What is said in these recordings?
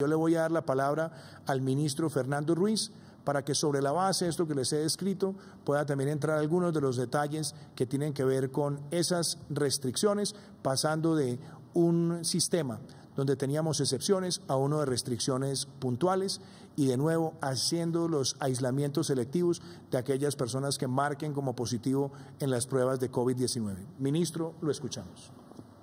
Yo le voy a dar la palabra al ministro Fernando Ruiz para que sobre la base de esto que les he descrito pueda también entrar algunos de los detalles que tienen que ver con esas restricciones, pasando de un sistema donde teníamos excepciones a uno de restricciones puntuales y de nuevo haciendo los aislamientos selectivos de aquellas personas que marquen como positivo en las pruebas de COVID-19. Ministro, lo escuchamos.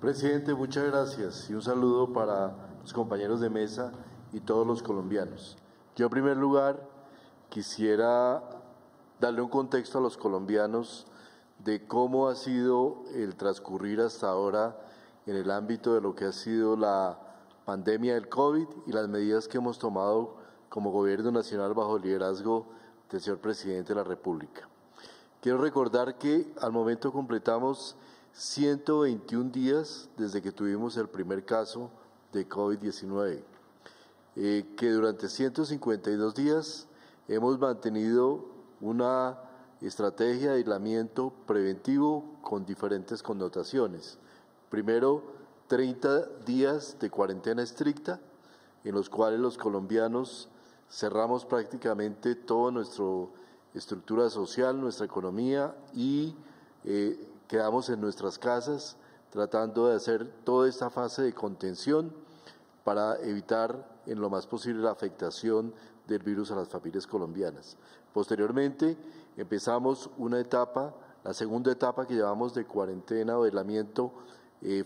Presidente, muchas gracias y un saludo para los compañeros de mesa y todos los colombianos. Yo en primer lugar quisiera darle un contexto a los colombianos de cómo ha sido el transcurrir hasta ahora en el ámbito de lo que ha sido la pandemia del COVID y las medidas que hemos tomado como Gobierno Nacional bajo el liderazgo del señor Presidente de la República. Quiero recordar que al momento completamos 121 días desde que tuvimos el primer caso de COVID-19, que durante 152 días hemos mantenido una estrategia de aislamiento preventivo con diferentes connotaciones. Primero, 30 días de cuarentena estricta, en los cuales los colombianos cerramos prácticamente toda nuestra estructura social, nuestra economía y quedamos en nuestras casas tratando de hacer toda esta fase de contención para evitar en lo más posible la afectación del virus a las familias colombianas. Posteriormente empezamos una etapa, la segunda etapa que llevamos de cuarentena o aislamiento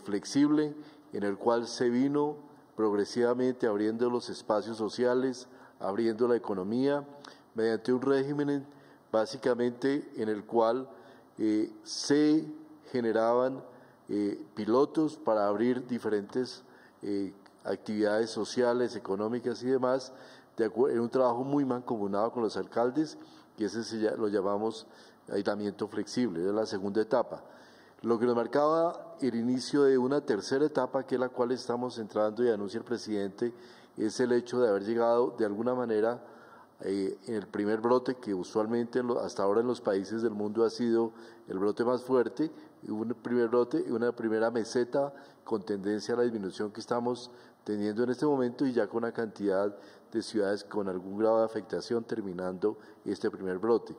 flexible, en el cual se vino progresivamente abriendo los espacios sociales, abriendo la economía, mediante un régimen básicamente en el cual se generaban pilotos para abrir diferentes actividades sociales, económicas y demás, en un trabajo muy mancomunado con los alcaldes, y ese lo llamamos aislamiento flexible, es la segunda etapa. Lo que nos marcaba el inicio de una tercera etapa, que es la cual estamos entrando y anuncia el presidente, es el hecho de haber llegado de alguna manera en el primer brote, que usualmente hasta ahora en los países del mundo ha sido el brote más fuerte, un primer brote y una primera meseta con tendencia a la disminución que estamos teniendo en este momento y ya con una cantidad de ciudades con algún grado de afectación terminando este primer brote.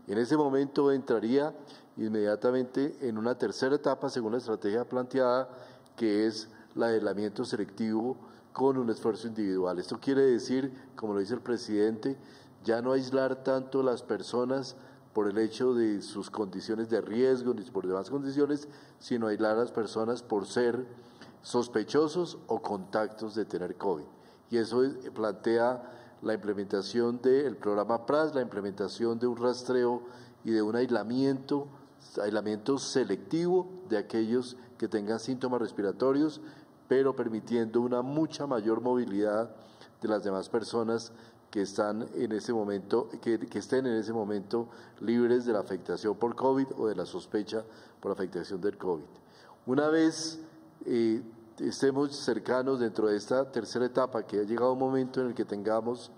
En ese momento entraría inmediatamente en una tercera etapa según la estrategia planteada, que es el aislamiento selectivo con un esfuerzo individual. Esto quiere decir, como lo dice el presidente, ya no aislar tanto las personas por el hecho de sus condiciones de riesgo ni por demás condiciones, sino aislar a las personas por ser sospechosos o contactos de tener COVID. Y eso plantea la implementación del programa PRAS, la implementación de un rastreo y de un aislamiento selectivo de aquellos que tengan síntomas respiratorios, pero permitiendo una mucha mayor movilidad de las demás personas que están en ese momento, que estén en ese momento libres de la afectación por COVID o de la sospecha por afectación del COVID. Una vez estemos cercanos dentro de esta tercera etapa, que ha llegado un momento en el que tengamos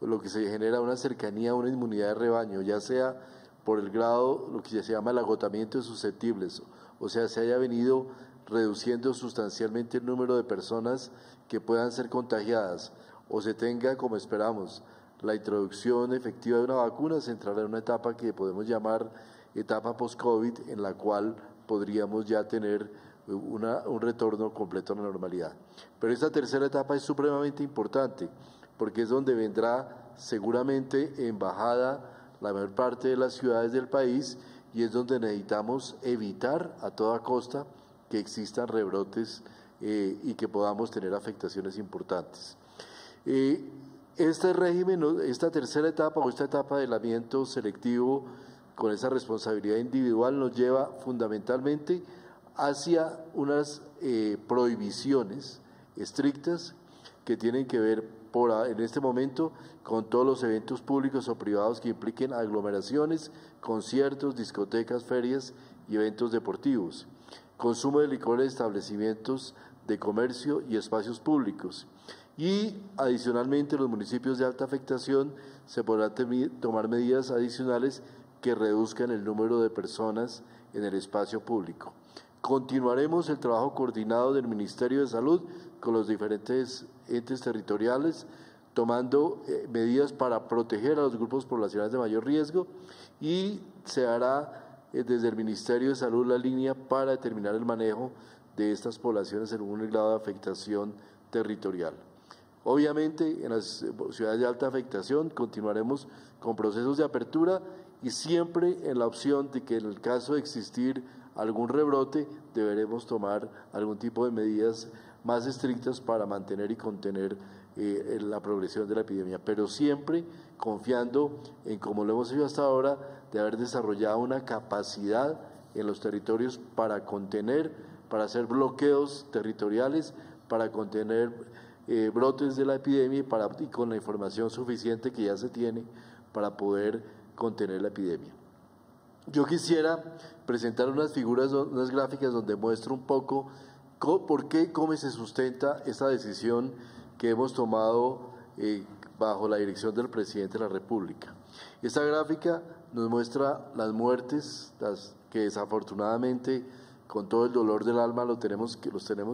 lo que se genera una cercanía, una inmunidad de rebaño, ya sea por el grado, lo que se llama el agotamiento de susceptibles, o sea, se haya venido reduciendo sustancialmente el número de personas que puedan ser contagiadas, o se tenga, como esperamos, la introducción efectiva de una vacuna, se entrará en una etapa que podemos llamar etapa post-COVID, en la cual podríamos ya tener un retorno completo a la normalidad. Pero esta tercera etapa es supremamente importante, porque es donde vendrá seguramente en bajada la mayor parte de las ciudades del país, y es donde necesitamos evitar a toda costa que existan rebrotes y que podamos tener afectaciones importantes. Este régimen, esta tercera etapa o esta etapa de aislamiento selectivo con esa responsabilidad individual nos lleva fundamentalmente hacia unas prohibiciones estrictas que tienen que ver en este momento con todos los eventos públicos o privados que impliquen aglomeraciones, conciertos, discotecas, ferias y eventos deportivos, consumo de licor en establecimientos de comercio y espacios públicos. Y adicionalmente en los municipios de alta afectación se podrán tomar medidas adicionales que reduzcan el número de personas en el espacio público. Continuaremos el trabajo coordinado del Ministerio de Salud con los diferentes entes territoriales, tomando medidas para proteger a los grupos poblacionales de mayor riesgo, y se hará desde el Ministerio de Salud la línea para determinar el manejo de estas poblaciones en un grado de afectación territorial. Obviamente, en las ciudades de alta afectación continuaremos con procesos de apertura y siempre en la opción de que en el caso de existir algún rebrote deberemos tomar algún tipo de medidas más estrictas para mantener y contener la progresión de la epidemia, pero siempre confiando en, como lo hemos hecho hasta ahora, de haber desarrollado una capacidad en los territorios para contener, para hacer bloqueos territoriales, para contener brotes de la epidemia y con la información suficiente que ya se tiene para poder contener la epidemia. Yo quisiera presentar unas figuras, unas gráficas donde muestro un poco por qué y cómo se sustenta esta decisión que hemos tomado bajo la dirección del presidente de la República. Esta gráfica nos muestra las muertes, que desafortunadamente con todo el dolor del alma los tenemos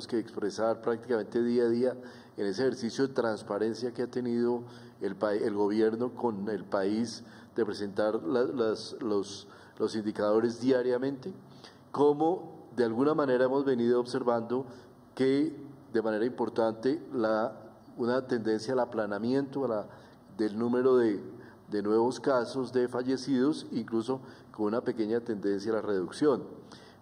que expresar prácticamente día a día en ese ejercicio de transparencia que ha tenido el gobierno con el país, de presentar los indicadores diariamente, como de alguna manera hemos venido observando que de manera importante una tendencia al aplanamiento del número de nuevos casos de fallecidos, incluso con una pequeña tendencia a la reducción,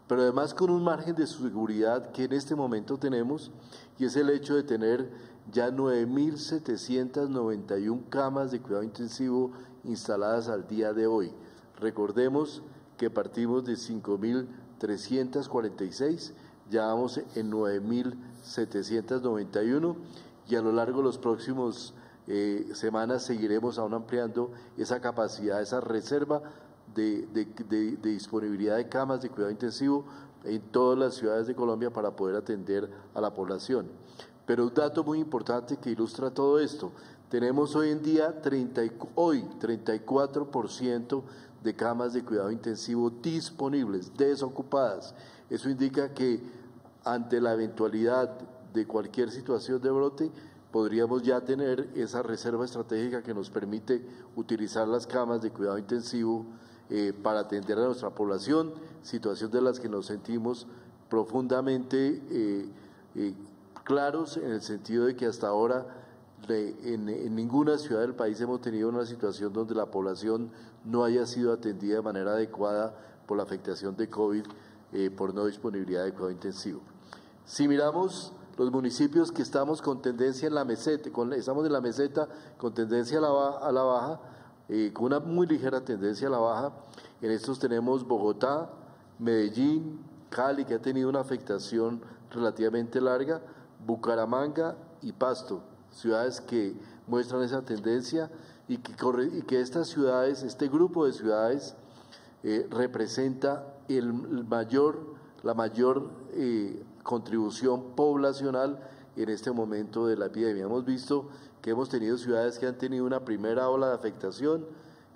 pero además con un margen de seguridad que en este momento tenemos, y es el hecho de tener ya 9.791 camas de cuidado intensivo instaladas al día de hoy. Recordemos que partimos de 5.346, ya vamos en 9.791, y a lo largo de los próximos semanas seguiremos aún ampliando esa capacidad, esa reserva de disponibilidad de camas de cuidado intensivo en todas las ciudades de Colombia para poder atender a la población. Pero un dato muy importante que ilustra todo esto: tenemos hoy en día 34% de camas de cuidado intensivo disponibles, desocupadas. Eso indica que ante la eventualidad de cualquier situación de brote, podríamos ya tener esa reserva estratégica que nos permite utilizar las camas de cuidado intensivo para atender a nuestra población, situación de las que nos sentimos profundamente claros, en el sentido de que hasta ahora en ninguna ciudad del país hemos tenido una situación donde la población no haya sido atendida de manera adecuada por la afectación de COVID por no disponibilidad de cuidado intensivo. Si miramos los municipios que estamos con tendencia en la meseta, estamos en la meseta con tendencia a la baja, con una muy ligera tendencia a la baja, en estos tenemos Bogotá, Medellín, Cali, que ha tenido una afectación relativamente larga, Bucaramanga y Pasto, ciudades que muestran esa tendencia y que estas ciudades, este grupo de ciudades representa la mayor contribución poblacional en este momento de la epidemia. Hemos visto que hemos tenido ciudades que han tenido una primera ola de afectación,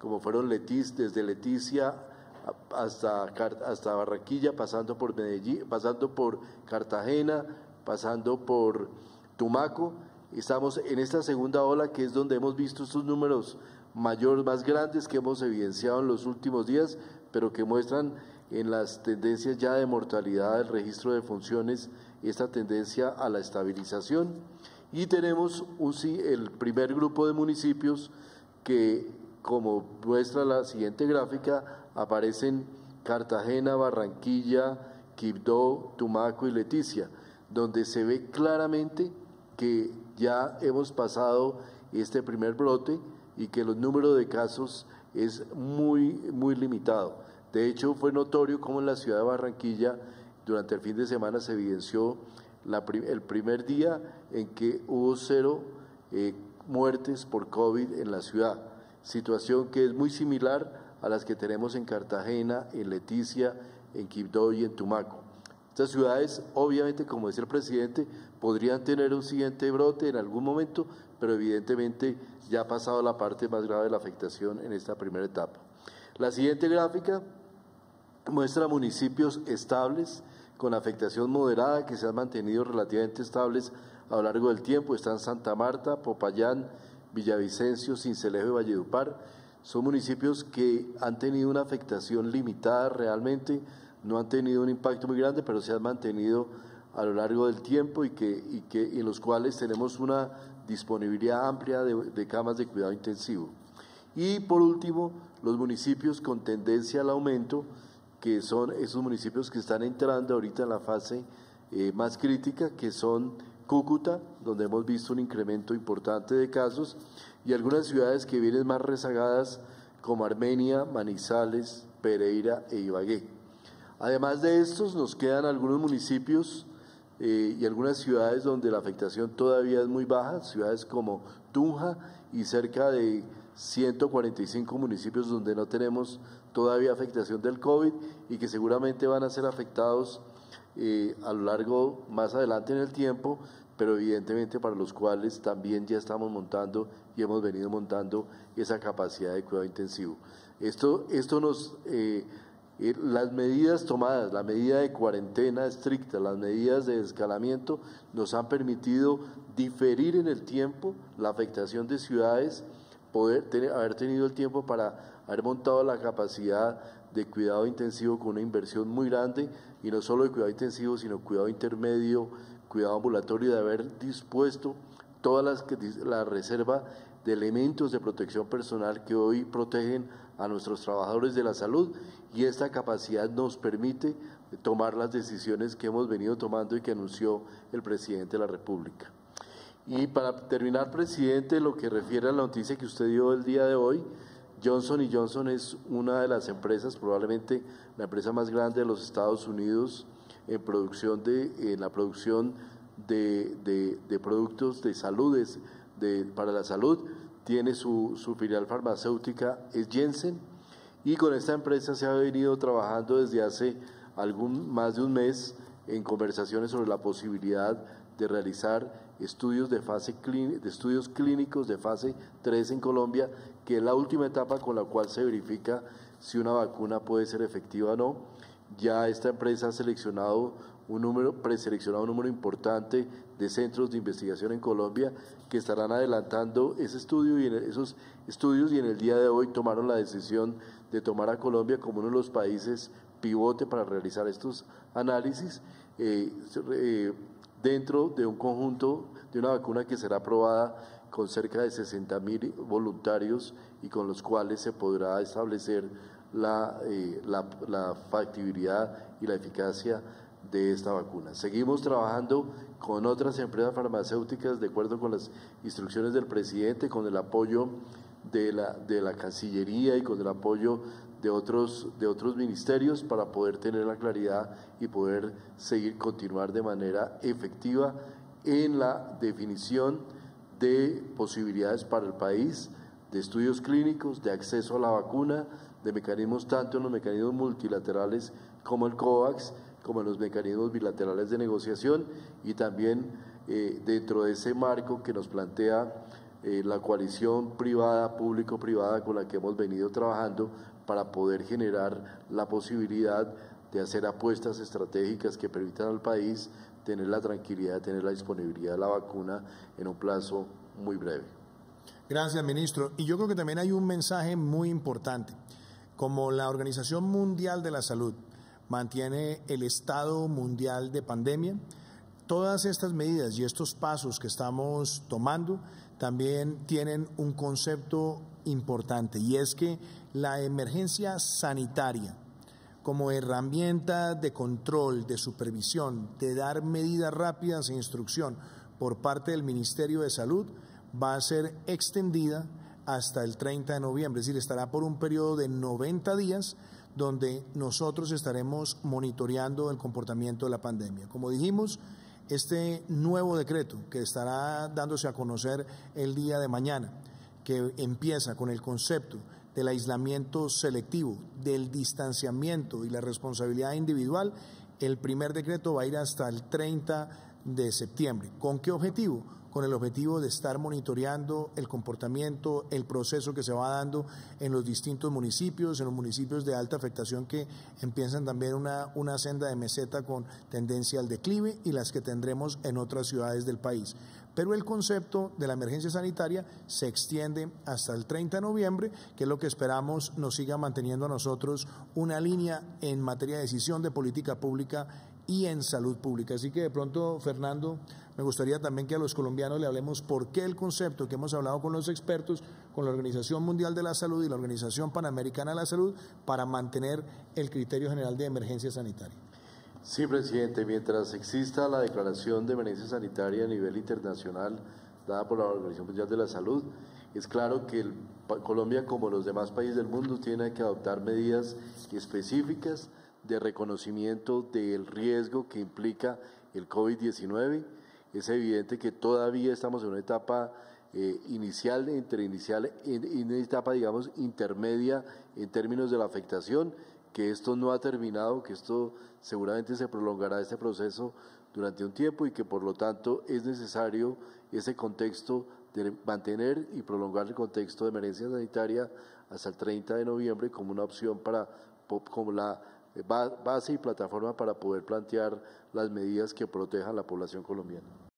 como fueron desde Leticia hasta Barranquilla, pasando por Medellín, pasando por Cartagena, pasando por Tumaco. Estamos en esta segunda ola, que es donde hemos visto estos números más grandes que hemos evidenciado en los últimos días, pero que muestran en las tendencias ya de mortalidad del registro de funciones esta tendencia a la estabilización. Y tenemos el primer grupo de municipios que, como muestra la siguiente gráfica, aparecen Cartagena, Barranquilla, Quibdó, Tumaco y Leticia, donde se ve claramente que ya hemos pasado este primer brote y que el número de casos es muy limitado. De hecho, fue notorio cómo en la ciudad de Barranquilla durante el fin de semana se evidenció el primer día en que hubo 0 muertes por COVID en la ciudad, situación que es muy similar a las que tenemos en Cartagena, en Leticia, en Quibdó y en Tumaco. Estas ciudades, obviamente, como decía el presidente, podrían tener un siguiente brote en algún momento, pero evidentemente ya ha pasado la parte más grave de la afectación en esta primera etapa. La siguiente gráfica muestra municipios estables con afectación moderada que se han mantenido relativamente estables a lo largo del tiempo. Están Santa Marta, Popayán, Villavicencio, Sincelejo y Valledupar. Son municipios que han tenido una afectación limitada realmente, no han tenido un impacto muy grande, pero se han mantenido a lo largo del tiempo y en los cuales tenemos una disponibilidad amplia de camas de cuidado intensivo. Y por último, los municipios con tendencia al aumento, que son esos municipios que están entrando ahorita en la fase más crítica, que son Cúcuta, donde hemos visto un incremento importante de casos, y algunas ciudades que vienen más rezagadas como Armenia, Manizales, Pereira e Ibagué. Además de estos, nos quedan algunos municipios y algunas ciudades donde la afectación todavía es muy baja, ciudades como Tunja y cerca de 145 municipios donde no tenemos todavía afectación del COVID y que seguramente van a ser afectados a lo largo, más adelante en el tiempo, pero evidentemente para los cuales también ya estamos montando y hemos venido montando esa capacidad de cuidado intensivo. Esto nos... las medidas tomadas, la medida de cuarentena estricta, las medidas de escalamiento nos han permitido diferir en el tiempo la afectación de ciudades, haber tenido el tiempo para haber montado la capacidad de cuidado intensivo con una inversión muy grande, y no solo de cuidado intensivo, sino cuidado intermedio, cuidado ambulatorio, de haber dispuesto toda la reserva de elementos de protección personal que hoy protegen a nuestros trabajadores de la salud, y esta capacidad nos permite tomar las decisiones que hemos venido tomando y que anunció el presidente de la República. Y para terminar, presidente, lo que refiere a la noticia que usted dio el día de hoy, Johnson & Johnson es una de las empresas, probablemente la empresa más grande de los Estados Unidos en la producción de productos de salud, para la salud. Tiene su filial farmacéutica, es Janssen, y con esta empresa se ha venido trabajando desde hace más de un mes en conversaciones sobre la posibilidad de realizar estudios clínicos de fase 3 en Colombia, que es la última etapa con la cual se verifica si una vacuna puede ser efectiva o no. Ya esta empresa ha preseleccionado un número importante de centros de investigación en Colombia que estarán adelantando ese estudio, y esos estudios, y en el día de hoy tomaron la decisión de tomar a Colombia como uno de los países pivote para realizar estos análisis dentro de un conjunto de una vacuna que será aprobada con cerca de 60.000 voluntarios y con los cuales se podrá establecer la factibilidad y la eficacia de esta vacuna. Seguimos trabajando con otras empresas farmacéuticas de acuerdo con las instrucciones del presidente, con el apoyo de la Cancillería y con el apoyo de otros ministerios, para poder tener la claridad y poder continuar de manera efectiva en la definición de posibilidades para el país, de estudios clínicos, de acceso a la vacuna, de mecanismos tanto en los mecanismos multilaterales como el COVAX, como en los mecanismos bilaterales de negociación, y también dentro de ese marco que nos plantea la coalición privada, público-privada, con la que hemos venido trabajando para poder generar la posibilidad de hacer apuestas estratégicas que permitan al país tener la tranquilidad de tener la disponibilidad de la vacuna en un plazo muy breve. Gracias, ministro. Y yo creo que también hay un mensaje muy importante. Como la Organización Mundial de la Salud mantiene el estado mundial de pandemia, todas estas medidas y estos pasos que estamos tomando también tienen un concepto importante, y es que la emergencia sanitaria como herramienta de control, de supervisión, de dar medidas rápidas e instrucción por parte del Ministerio de Salud va a ser extendida hasta el 30 de noviembre, es decir, estará por un periodo de 90 días donde nosotros estaremos monitoreando el comportamiento de la pandemia. Como dijimos, este nuevo decreto que estará dándose a conocer el día de mañana, que empieza con el concepto del aislamiento selectivo, del distanciamiento y la responsabilidad individual, el primer decreto va a ir hasta el 30 de septiembre. ¿Con qué objetivo? con el objetivo de estar monitoreando el comportamiento, el proceso que se va dando en los distintos municipios, en los municipios de alta afectación que empiezan también una senda de meseta con tendencia al declive y las que tendremos en otras ciudades del país. Pero el concepto de la emergencia sanitaria se extiende hasta el 30 de noviembre, que es lo que esperamos nos siga manteniendo a nosotros una línea en materia de decisión de política pública y en salud pública. Así que de pronto, Fernando, me gustaría también que a los colombianos le hablemos por qué el concepto que hemos hablado con los expertos, con la Organización Mundial de la Salud y la Organización Panamericana de la Salud, para mantener el criterio general de emergencia sanitaria. Sí, presidente, mientras exista la declaración de emergencia sanitaria a nivel internacional dada por la Organización Mundial de la Salud, es claro que Colombia, como los demás países del mundo, tiene que adoptar medidas específicas de reconocimiento del riesgo que implica el COVID-19. Es evidente que todavía estamos en una etapa inicial, en una etapa, digamos, intermedia en términos de la afectación, que esto no ha terminado, que esto seguramente se prolongará este proceso durante un tiempo y que por lo tanto es necesario ese contexto de mantener y prolongar el contexto de emergencia sanitaria hasta el 30 de noviembre como una opción como la base y plataforma para poder plantear las medidas que protejan a la población colombiana.